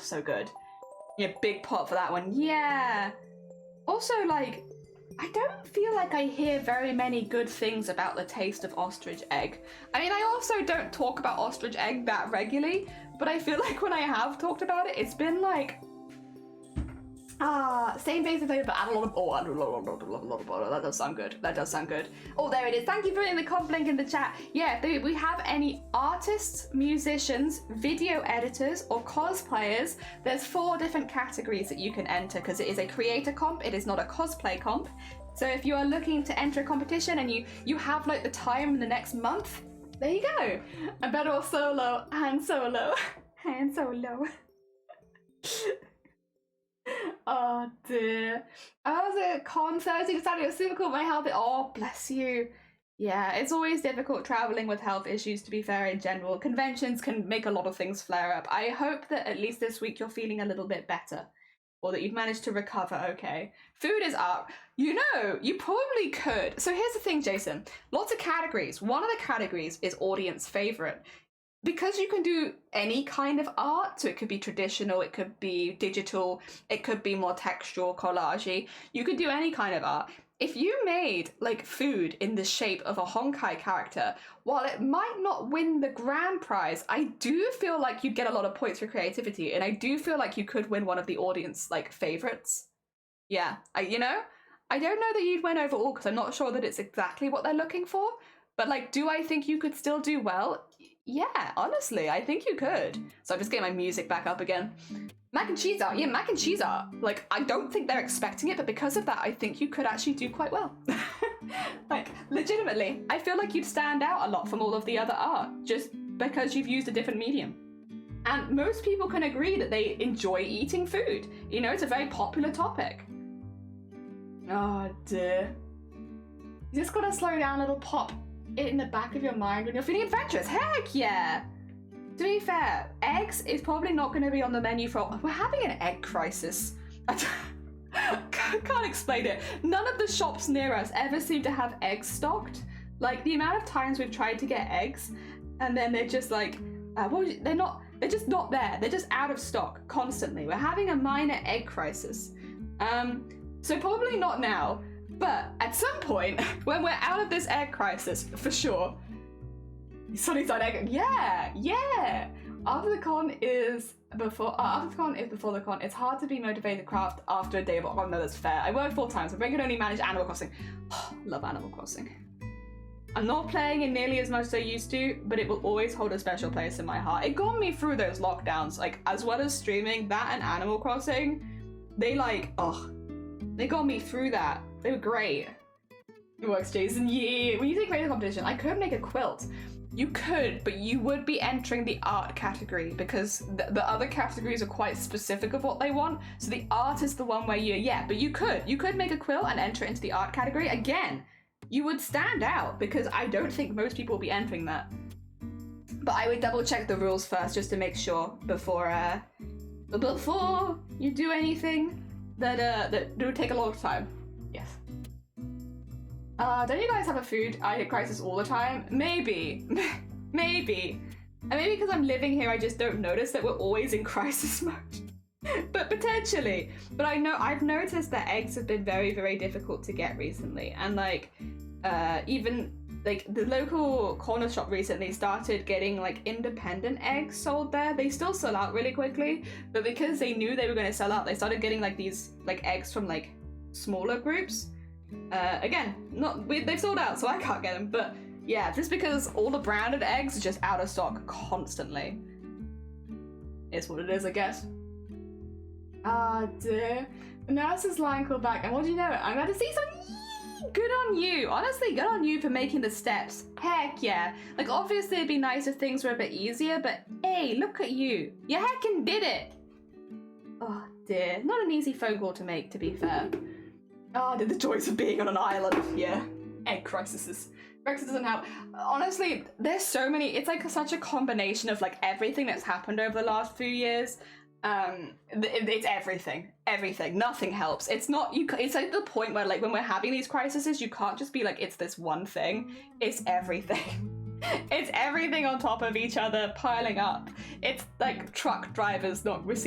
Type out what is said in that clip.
so good. Yeah, big pot for that one. Yeah. Also, like, I don't feel like I hear very many good things about the taste of ostrich egg. I mean, I also don't talk about ostrich egg that regularly, but I feel like when I have talked about it, it's been like, same basic flavor, but add a lot of, that does sound good. That does sound good. Oh, there it is. Thank you for putting the comp link in the chat. Yeah, if we have any artists, musicians, video editors, or cosplayers, there's 4 different categories that you can enter because it is a creator comp, it is not a cosplay comp. So if you are looking to enter a competition and you have like the time in the next month, there you go. A better or solo, Han Solo. Han Solo. Oh dear. I was at con Thursday to Saturday. It was super cool. My health. Oh, bless you. Yeah, it's always difficult traveling with health issues, to be fair, in general. Conventions can make a lot of things flare up. I hope that at least this week you're feeling a little bit better, or that you've managed to recover okay. Food is up. You know, you probably could. So here's the thing, Jason. Lots of categories. One of the categories is audience favorite. Because you can do any kind of art, so it could be traditional, it could be digital, it could be more textual, collage-y, you could do any kind of art. If you made like food in the shape of a Honkai character, while it might not win the grand prize, I do feel like you'd get a lot of points for creativity, and I do feel like you could win one of the audience like favorites. Yeah, you know? I don't know that you'd win overall because I'm not sure that it's exactly what they're looking for, but like, do I think you could still do well? Yeah, honestly, I think you could. So I'm just getting my music back up again. Mac and cheese art, yeah, mac and cheese art. Like, I don't think they're expecting it, but because of that, I think you could actually do quite well. Like, legitimately, I feel like you'd stand out a lot from all of the other art, just because you've used a different medium. And most people can agree that they enjoy eating food. You know, it's a very popular topic. Oh dear. You just gotta slow down a little, pop it in the back of your mind when you're feeling adventurous. Heck yeah! To be fair, eggs is probably not going to be on the menu for... We're having an egg crisis. I can't explain it. None of the shops near us ever seem to have eggs stocked. Like, the amount of times we've tried to get eggs, and then they're just like... they're just not there. They're just out of stock constantly. We're having a minor egg crisis. So probably not now. But at some point, when we're out of this egg crisis, for sure, Sunnyside egg, yeah. After the con is before the con. It's hard to be motivated to craft after a day of work. Oh no, that's fair. I work 4 times. I can only manage Animal Crossing. Love Animal Crossing. I'm not playing it nearly as much as I used to, but it will always hold a special place in my heart. It got me through those lockdowns, like, as well as streaming, that and Animal Crossing, they got me through that. They were great. It works, Jason. Yeah. When you say creative competition, I could make a quilt. You could, but you would be entering the art category because the other categories are quite specific of what they want. So the art is the one where but you could make a quilt and enter it into the art category. Again, you would stand out because I don't think most people will be entering that. But I would double check the rules first just to make sure before you do anything that would take a lot of time. Yes. Don't you guys have a food crisis all the time? Maybe. Maybe. And maybe because I'm living here, I just don't notice that we're always in crisis mode. But potentially. But I've noticed that eggs have been very, very difficult to get recently. And like, even like the local corner shop recently started getting like independent eggs sold there. They still sell out really quickly, but because they knew they were going to sell out, they started getting like these like eggs from like smaller groups. Again, they've sold out, so I can't get them, but yeah, just because all the branded eggs are just out of stock constantly. It's what it is, I guess. Ah, dear. The nurse's line called back, and what do you know? I'm glad to see some. Good on you. Honestly, good on you for making the steps. Heck yeah. Like, obviously it'd be nice if things were a bit easier, but hey, look at you. You heckin' did it. Oh dear. Not an easy phone call to make, to be fair. Oh, the joys of being on an island. Yeah. Egg crises. Brexit doesn't help. Honestly, there's so many. It's like such a combination of like everything that's happened over the last few years. It's everything. Nothing helps. It's not you. It's like the point where like when we're having these crises, you can't just be like it's this one thing. It's everything. It's everything on top of each other piling up. It's like truck drivers not receiving